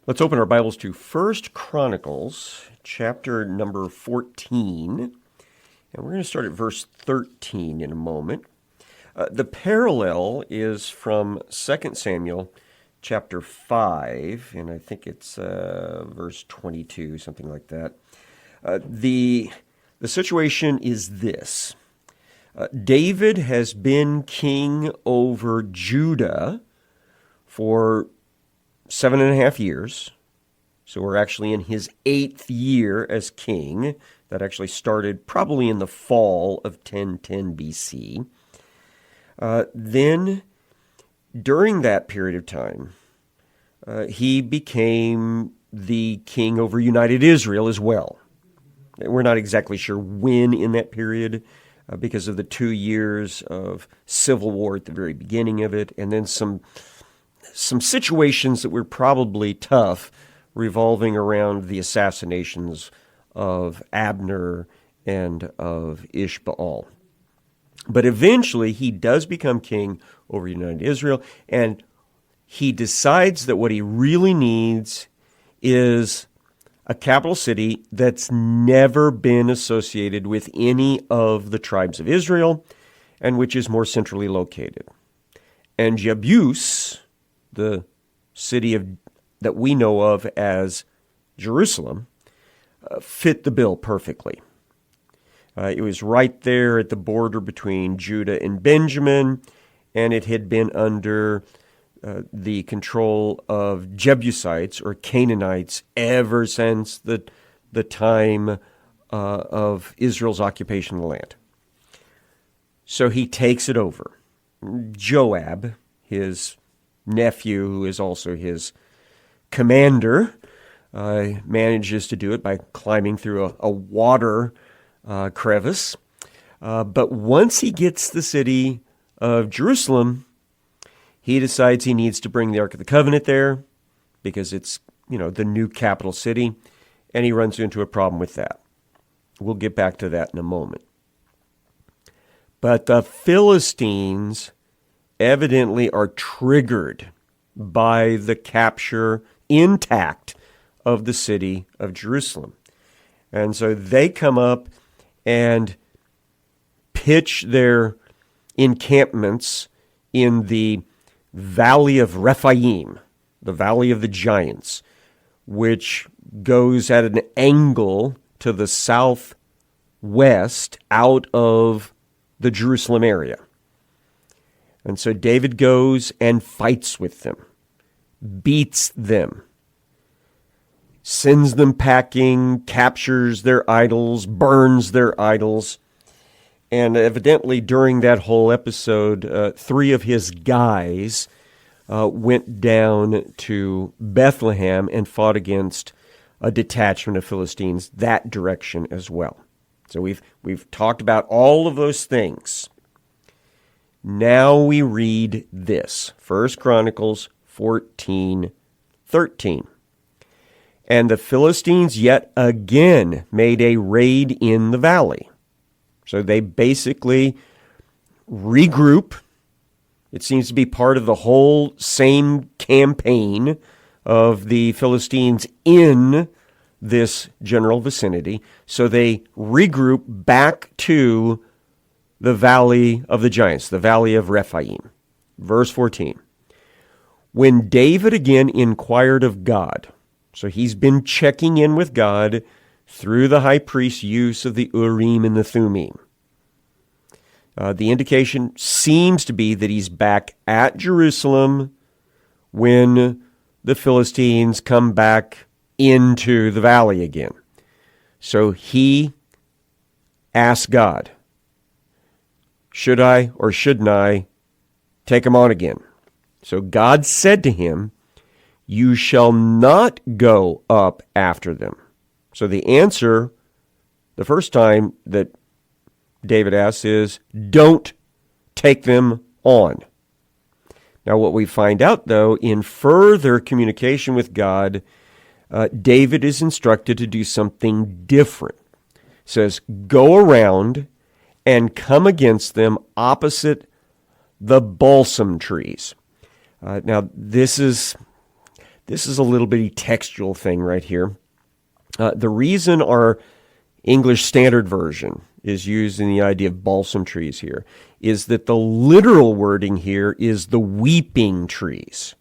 Let's open our Bibles to 1 Chronicles, chapter number 14. And we're going to start at verse 13 in a moment. The parallel is from 2 Samuel chapter 5, and I think it's verse 22, something like that. The situation is this. David has been king over Judah for 7.5 years. So we're actually in his 8th year as king. That actually started probably in the fall of 1010 BC. Then, during that period of time, he became the king over United Israel as well. We're not exactly sure when in that period, because of the 2 years of civil war at the very beginning of it, and then some situations that were probably tough revolving around the assassinations of Abner and of Ishbaal. But eventually he does become king over United Israel, and he decides that what he really needs is a capital city that's never been associated with any of the tribes of Israel and which is more centrally located. And Jebus, the city that we know of as Jerusalem, fit the bill perfectly. It was right there at the border between Judah and Benjamin, and it had been under the control of Jebusites or Canaanites ever since the time of Israel's occupation of the land. So he takes it over. Joab, his nephew, who is also his commander, manages to do it by climbing through a water crevice. But once he gets the city of Jerusalem, he decides he needs to bring the Ark of the Covenant there because it's, the new capital city, and he runs into a problem with that. We'll get back to that in a moment. But the Philistines evidently are triggered by the capture intact of the city of Jerusalem. And so they come up and pitch their encampments in the Valley of Rephaim, the Valley of the Giants, which goes at an angle to the southwest out of the Jerusalem area. And so David goes and fights with them, beats them, sends them packing, captures their idols, burns their idols. And evidently during that whole episode, 3 of his guys went down to Bethlehem and fought against a detachment of Philistines that direction as well. So we've talked about all of those things. Now we read this, 1 Chronicles 14:13. And the Philistines yet again made a raid in the valley. So they basically regroup. It seems to be part of the whole same campaign of the Philistines in this general vicinity. So they regroup back to the Valley of the Giants, the Valley of Rephaim. Verse 14. When David again inquired of God, so he's been checking in with God through the high priest's use of the Urim and the Thummim. The indication seems to be that he's back at Jerusalem when the Philistines come back into the valley again. So he asked God, should I or shouldn't I take them on again? So God said to him, you shall not go up after them. So the answer, the first time that David asks is, don't take them on. Now what we find out, though, in further communication with God, David is instructed to do something different. It says, go around and come against them opposite the balsam trees. Now, this is This is a little bitty textual thing right here. The reason our English Standard Version is using the idea of balsam trees here is that the literal wording here is the weeping trees.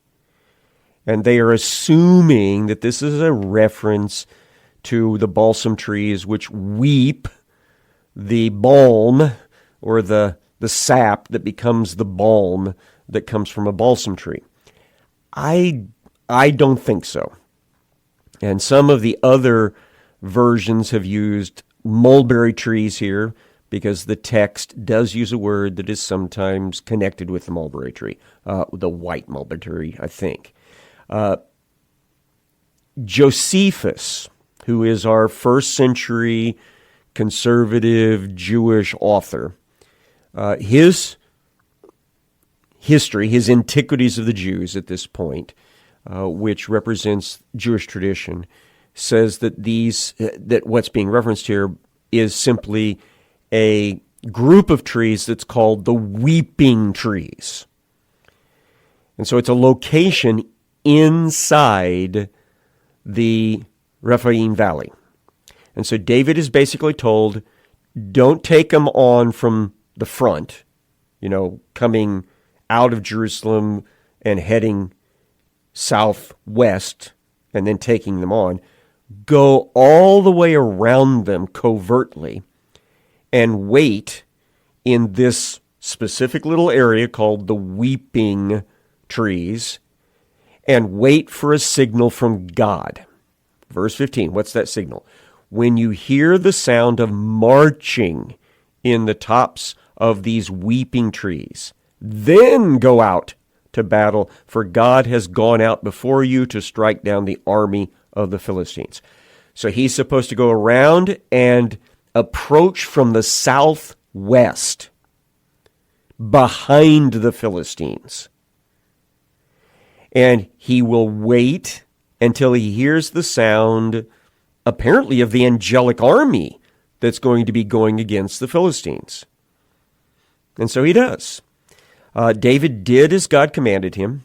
And they are assuming that this is a reference to the balsam trees which weep the balm or the sap that becomes the balm that comes from a balsam tree. I don't think so. And some of the other versions have used mulberry trees here because the text does use a word that is sometimes connected with the mulberry tree, the white mulberry tree, I think. Josephus, who is our first century conservative Jewish author, his history, his Antiquities of the Jews at this point, which represents Jewish tradition, says that that what's being referenced here is simply a group of trees that's called the weeping trees. And so it's a location inside the Rephaim Valley. And so David is basically told, don't take them on from the front, coming out of Jerusalem and heading southwest and then taking them on. Go all the way around them covertly and wait in this specific little area called the weeping trees and wait for a signal from God. Verse 15, what's that signal? When you hear the sound of marching in the tops of these weeping trees, then go out to battle, for God has gone out before you to strike down the army of the Philistines. So he's supposed to go around and approach from the southwest behind the Philistines. And he will wait until he hears the sound, apparently, of the angelic army that's going to be going against the Philistines. And so he does. David did as God commanded him,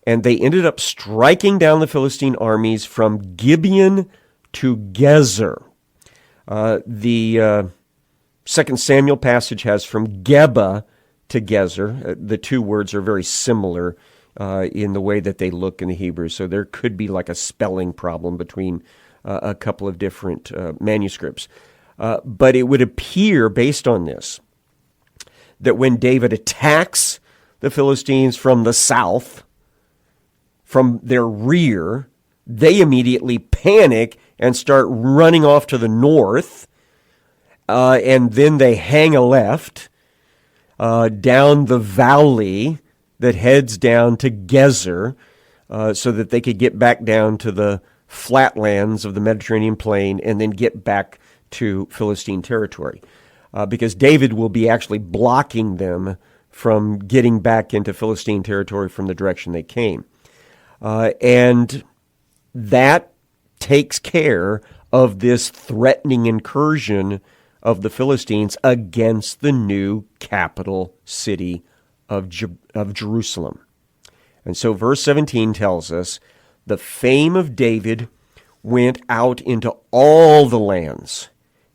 and they ended up striking down the Philistine armies from Gibeon to Gezer. The 2 Samuel passage has from Geba to Gezer. The two words are very similar in the way that they look in the Hebrew, so there could be like a spelling problem between a couple of different manuscripts. But it would appear, based on this, that when David attacks the Philistines from the south, from their rear, they immediately panic and start running off to the north, and then they hang a left down the valley that heads down to Gezer so that they could get back down to the flatlands of the Mediterranean plain and then get back to Philistine territory. Because David will be actually blocking them from getting back into Philistine territory from the direction they came. And that takes care of this threatening incursion of the Philistines against the new capital city of Jerusalem. And so verse 17 tells us, the fame of David went out into all the lands,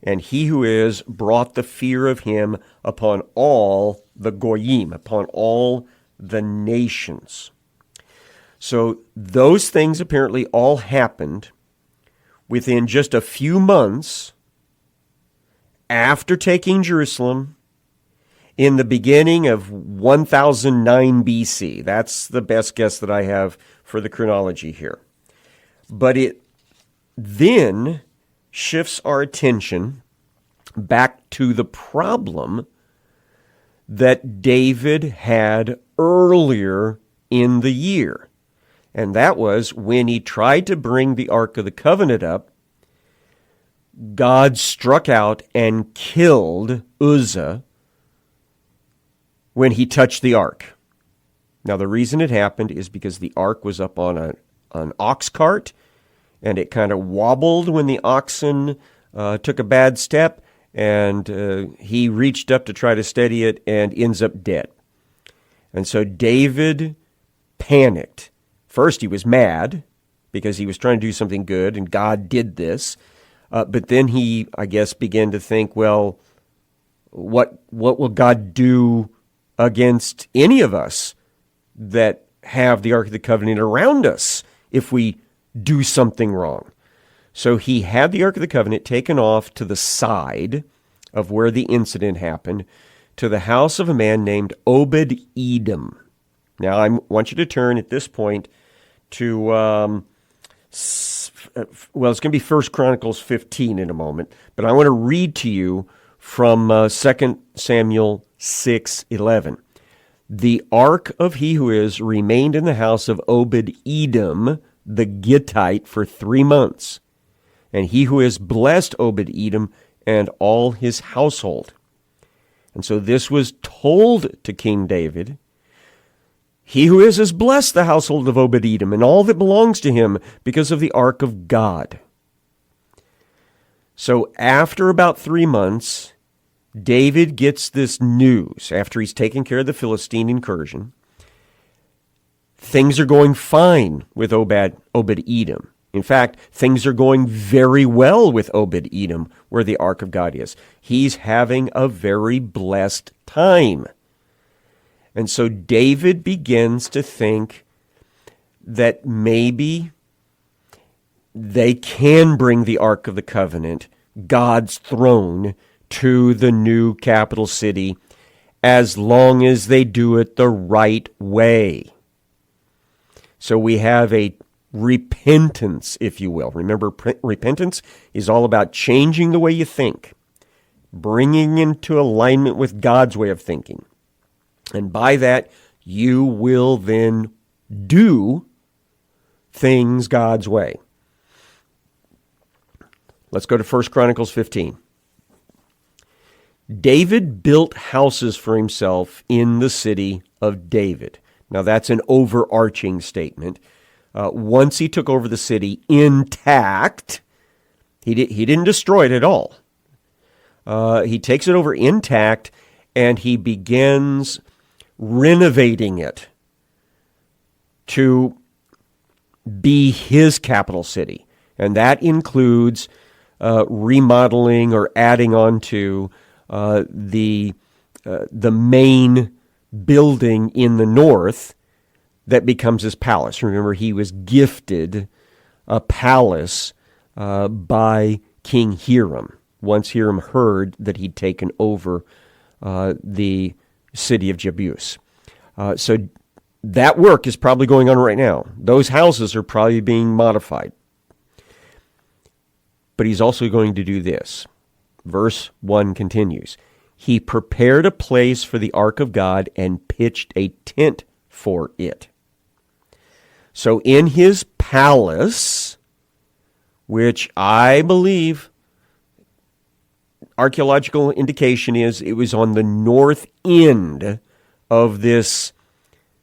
and he who is brought the fear of him upon all the goyim, upon all the nations. So those things apparently all happened within just a few months after taking Jerusalem in the beginning of 1009 BC. That's the best guess that I have for the chronology here. But it then shifts our attention back to the problem that David had earlier in the year. And that was when he tried to bring the Ark of the Covenant up, God struck out and killed Uzzah when he touched the Ark. Now, the reason it happened is because the Ark was up on an ox cart, and it kind of wobbled when the oxen took a bad step, and he reached up to try to steady it and ends up dead. And so David panicked. First, he was mad because he was trying to do something good, and God did this. But then he, I guess, began to think, well, what will God do against any of us that have the Ark of the Covenant around us if we do something wrong? So he had the Ark of the Covenant taken off to the side of where the incident happened, to the house of a man named Obed-Edom. Now, I want you to turn at this point to, it's going to be 1 Chronicles 15 in a moment, but I want to read to you from 2 Samuel 6:11. The ark of he who is remained in the house of Obed-Edom, the Gittite, for 3 months. And he who is blessed Obed-Edom and all his household. And so this was told to King David. He who is has blessed the household of Obed-Edom and all that belongs to him because of the ark of God. So after about 3 months, David gets this news after he's taken care of the Philistine incursion. Things are going fine with Obed-Edom. In fact, things are going very well with Obed-Edom, where the ark of God is. He's having a very blessed time. And so David begins to think that maybe they can bring the Ark of the Covenant, God's throne, to the new capital city as long as they do it the right way. So we have a repentance, if you will. Remember, repentance is all about changing the way you think, bringing into alignment with God's way of thinking. And by that, you will then do things God's way. Let's go to 1 Chronicles 15. David built houses for himself in the city of David. Now, that's an overarching statement. Once he took over the city intact, he didn't destroy it at all. He takes it over intact, and he begins renovating it to be his capital city. And that includes remodeling or adding on to the main building in the north that becomes his palace. Remember, he was gifted a palace by King Hiram, once Hiram heard that he'd taken over the city of Jebus. So that work is probably going on right now. Those houses are probably being modified. But he's also going to do this. Verse 1 continues. He prepared a place for the ark of God and pitched a tent for it. So in his palace, which I believe archaeological indication is it was on the north end of this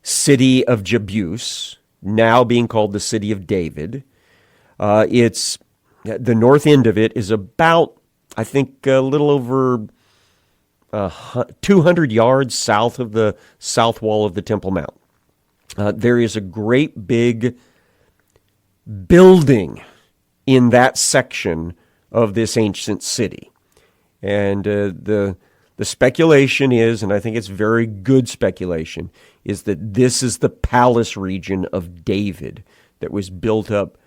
city of Jebus, now being called the city of David. It's the north end of it is about, I think, a little over 200 yards south of the south wall of the Temple Mount. There is a great big building in that section of this ancient city. And the speculation is, and I think it's very good speculation, is that this is the palace region of David that was built up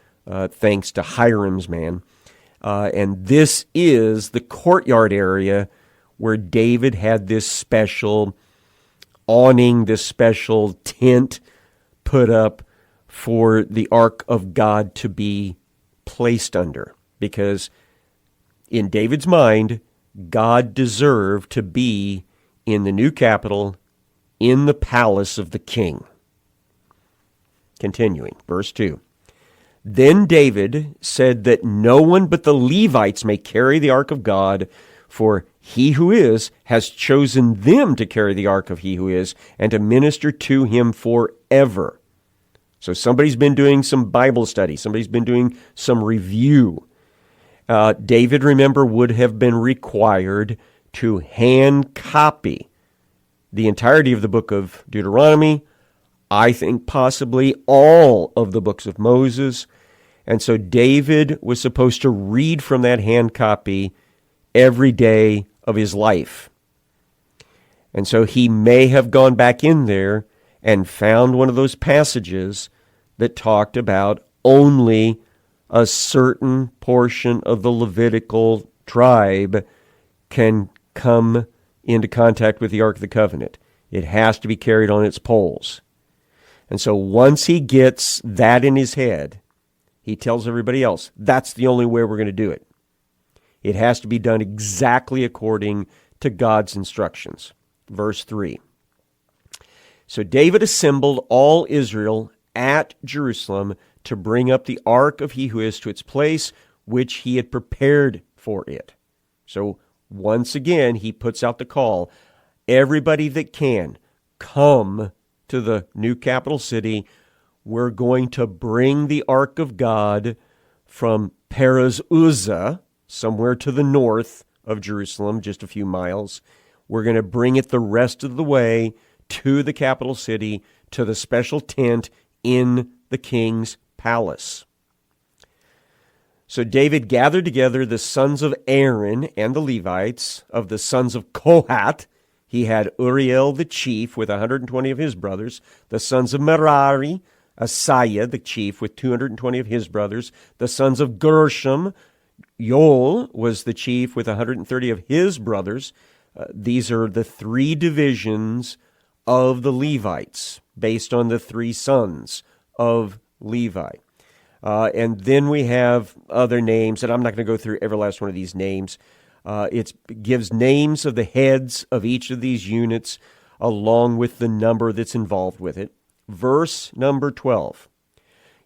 thanks to Hiram's man. And this is the courtyard area where David had this special awning, this special tent put up for the Ark of God to be placed under. Because in David's mind, God deserved to be in the new capital, in the palace of the king. Continuing, verse 2. Then David said that no one but the Levites may carry the ark of God, for he who is has chosen them to carry the ark of he who is, and to minister to him forever. So somebody's been doing some Bible study. Somebody's been doing some review. David, remember, would have been required to hand copy the entirety of the book of Deuteronomy, I think possibly all of the books of Moses, And so David was supposed to read from that hand copy every day of his life. And so he may have gone back in there and found one of those passages that talked about only a certain portion of the Levitical tribe can come into contact with the Ark of the Covenant. It has to be carried on its poles. And so once he gets that in his head, he tells everybody else, that's the only way we're going to do it. It has to be done exactly according to God's instructions. Verse 3. So David assembled all Israel at Jerusalem to bring up the ark of he who is to its place, which he had prepared for it. So once again, he puts out the call. Everybody that can, come to the new capital city. We're going to bring the ark of God from Perez Uzzah, somewhere to the north of Jerusalem, just a few miles. We're going to bring it the rest of the way to the capital city, to the special tent in the king's palace. So David gathered together the sons of Aaron and the Levites. Of the sons of Kohath, he had Uriel the chief with 120 of his brothers. The sons of Merari, Asaiah the chief with 220 of his brothers. The sons of Gershom, Yoel was the chief with 130 of his brothers. These are the three divisions of the Levites based on the three sons of Levi. And then we have other names, and I'm not going to go through every last one of these names. It gives names of the heads of each of these units along with the number that's involved with it. Verse number 12.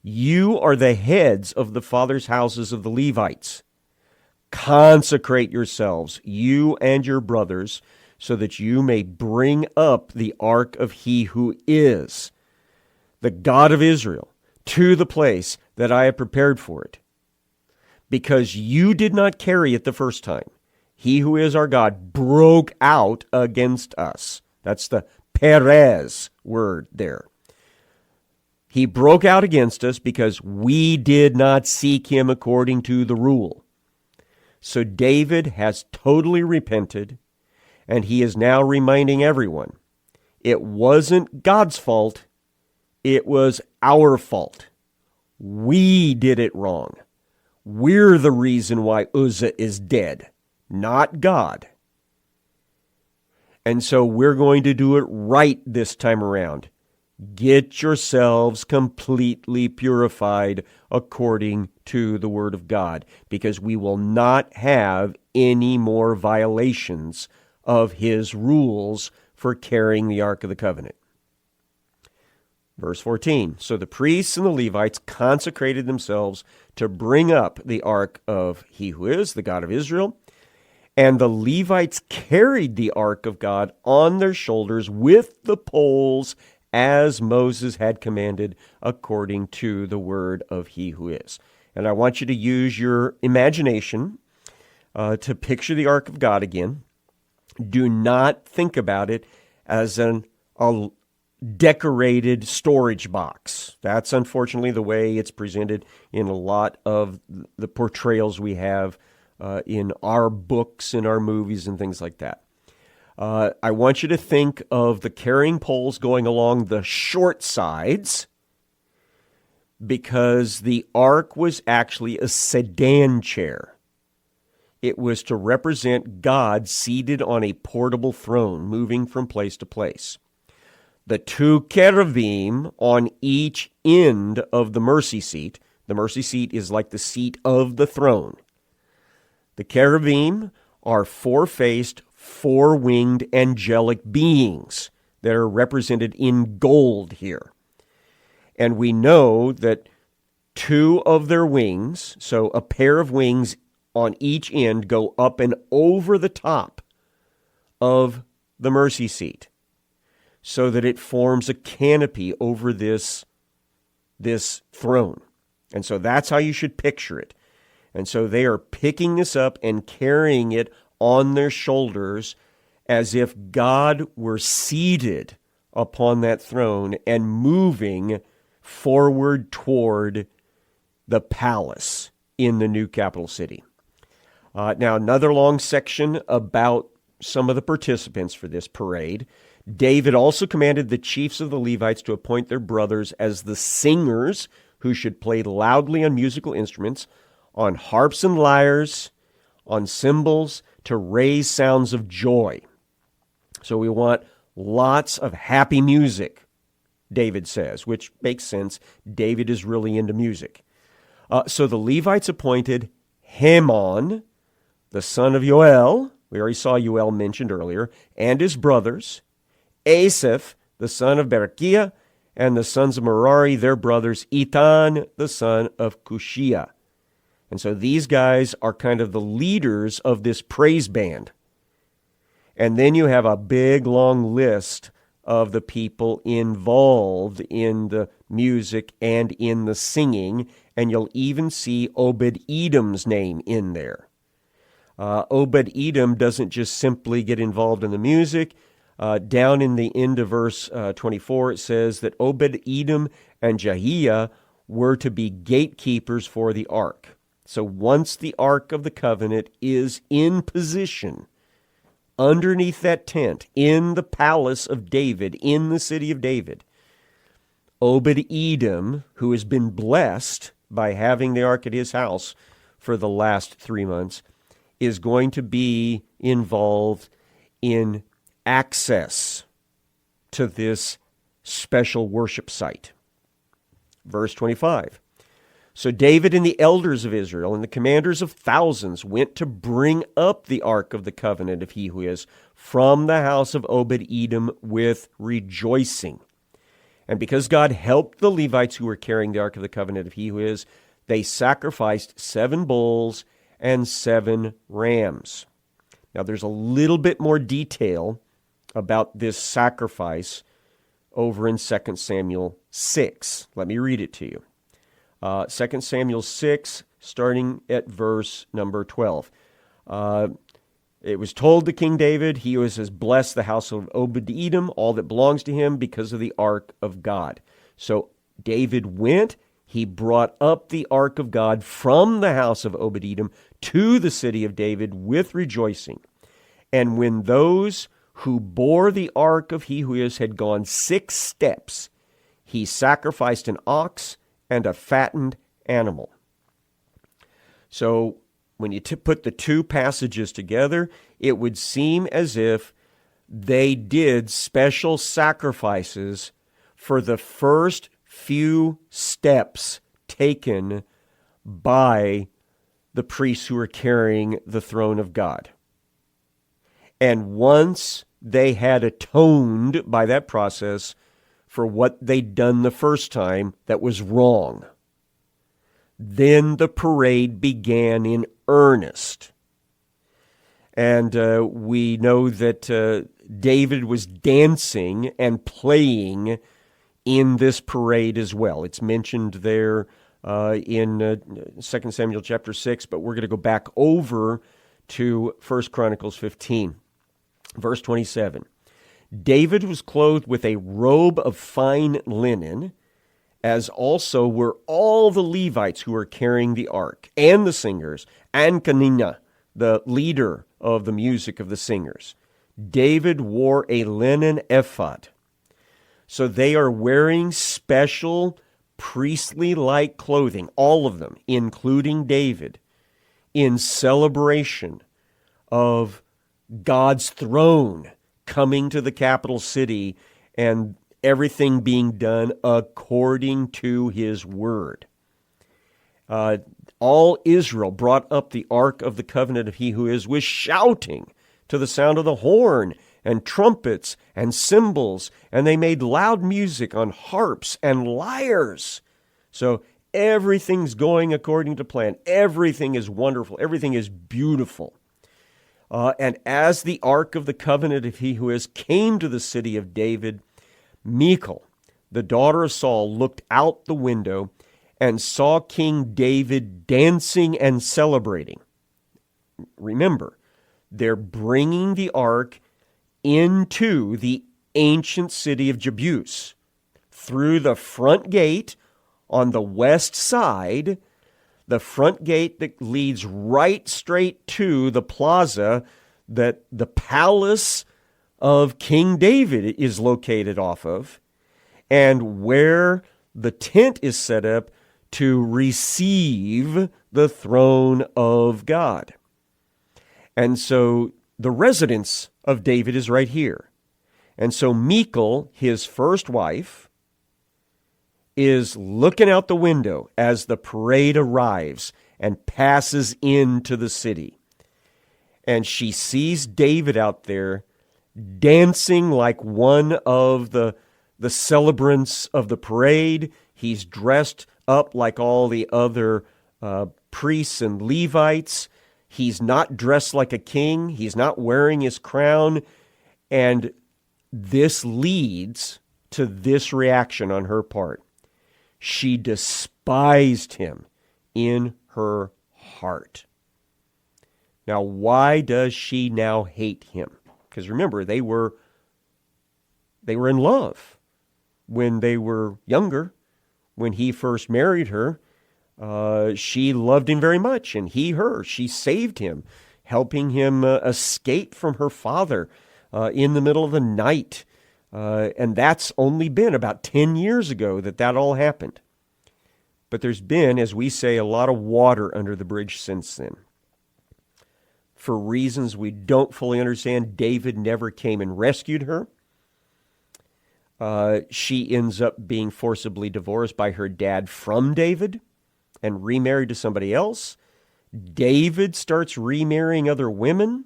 You are the heads of the fathers' houses of the Levites. Consecrate yourselves, you and your brothers, so that you may bring up the ark of he who is, the God of Israel, to the place that I have prepared for it. Because you did not carry it the first time, he who is our God broke out against us. That's the Perez word there. He broke out against us because we did not seek him according to the rule. So David has totally repented, and he is now reminding everyone, it wasn't God's fault, it was our fault. We did it wrong. We're the reason why Uzzah is dead, not God. And so we're going to do it right this time around. Get yourselves completely purified according to the Word of God, because we will not have any more violations of His rules for carrying the Ark of the Covenant. Verse 14, so the priests and the Levites consecrated themselves to bring up the ark of he who is, the God of Israel, and the Levites carried the ark of God on their shoulders with the poles as Moses had commanded according to the word of he who is. And I want you to use your imagination to picture the ark of God again. Do not think about it as a decorated storage box. That's unfortunately the way it's presented in a lot of the portrayals we have in our books and our movies and things like that. I want you to think of the carrying poles going along the short sides, because the ark was actually a sedan chair. It was to represent God seated on a portable throne, moving from place to place. The two cherubim on each end of the mercy seat is like the seat of the throne. The cherubim are four-faced, four-winged angelic beings that are represented in gold here. And we know that two of their wings, so a pair of wings on each end, go up and over the top of the mercy seat, so that it forms a canopy over this throne. And so that's how you should picture it. And so they are picking this up and carrying it on their shoulders as if God were seated upon that throne and moving forward toward the palace in the new capital city. Now, another long section about some of the participants for this parade. David also commanded the chiefs of the Levites to appoint their brothers as the singers who should play loudly on musical instruments, on harps and lyres, on cymbals, to raise sounds of joy. So we want lots of happy music, David says, which makes sense. David is really into music. So the Levites appointed Heman, the son of Yoel, we already saw Yoel mentioned earlier, and his brothers, Asaph, the son of Berechiah, and the sons of Merari, their brothers, Ethan, the son of Cushia. And so these guys are kind of the leaders of this praise band. And then you have a big, long list of the people involved in the music and in the singing, and you'll even see Obed-Edom's name in there. Obed-Edom doesn't just simply get involved in the music. Down in the end of verse 24, it says that Obed-Edom and Jehiah were to be gatekeepers for the ark. So once the Ark of the Covenant is in position, underneath that tent, in the palace of David, in the city of David, Obed-Edom, who has been blessed by having the ark at his house for the last 3 months, is going to be involved in access to this special worship site. Verse 25. So David and the elders of Israel and the commanders of thousands went to bring up the ark of the covenant of he who is from the house of Obed-Edom with rejoicing. And because God helped the Levites who were carrying the ark of the covenant of he who is, they sacrificed 7 bulls and 7 rams. Now there's a little bit more detail about this sacrifice over in 2 Samuel 6. Let me read it to you. 2 Samuel 6, starting at verse number 12. It was told to King David, he has blessed the house of Obed-Edom, all that belongs to him, because of the ark of God. So David went, he brought up the ark of God from the house of Obed-Edom to the city of David with rejoicing. And when those who bore the ark of he who is had gone 6 steps, he sacrificed an ox and a fattened animal. So when you put the two passages together, it would seem as if they did special sacrifices for the first few steps taken by the priests who were carrying the throne of God. And once they had atoned by that process for what they'd done the first time that was wrong, then the parade began in earnest. And we know that David was dancing and playing in this parade as well. It's mentioned there in 2 Samuel chapter 6, but we're going to go back over to 1 Chronicles 15. Verse 27. David was clothed with a robe of fine linen, as also were all the Levites who were carrying the ark, and the singers, and Kenina, the leader of the music of the singers. David wore a linen ephod. So they are wearing special priestly-like clothing, all of them, including David, in celebration of God's throne coming to the capital city and everything being done according to his word. All Israel brought up the ark of the covenant of he who is with shouting to the sound of the horn and trumpets and cymbals, and they made loud music on harps and lyres. So everything's going according to plan. Everything is wonderful. Everything is beautiful. And as the ark of the covenant of he who is came to the city of David, Michal, the daughter of Saul, looked out the window and saw King David dancing and celebrating. Remember, they're bringing the ark into the ancient city of Jebus through the front gate on the west side, the front gate that leads right straight to the plaza that the palace of King David is located off of, and where the tent is set up to receive the throne of God. And so the residence of David is right here. And so Michal, his first wife, is looking out the window as the parade arrives and passes into the city. And she sees David out there dancing like one of the celebrants of the parade. He's dressed up like all the other priests and Levites. He's not dressed like a king. He's not wearing his crown. And this leads to this reaction on her part. She despised him in her heart. Now, why does she now hate him? Because remember, they were in love when they were younger. When he first married her, she loved him very much, and he her. She saved him, helping him escape from her father in the middle of the night. And that's only been about 10 years ago that all happened. But there's been, as we say, a lot of water under the bridge since then. For reasons we don't fully understand, David never came and rescued her. She ends up being forcibly divorced by her dad from David and remarried to somebody else. David starts remarrying other women.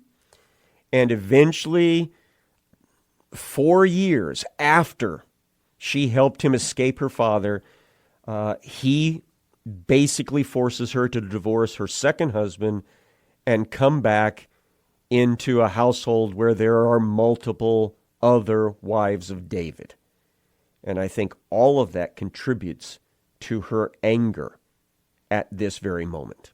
And eventually, 4 years after she helped him escape her father, he basically forces her to divorce her second husband and come back into a household where there are multiple other wives of David. And I think all of that contributes to her anger at this very moment.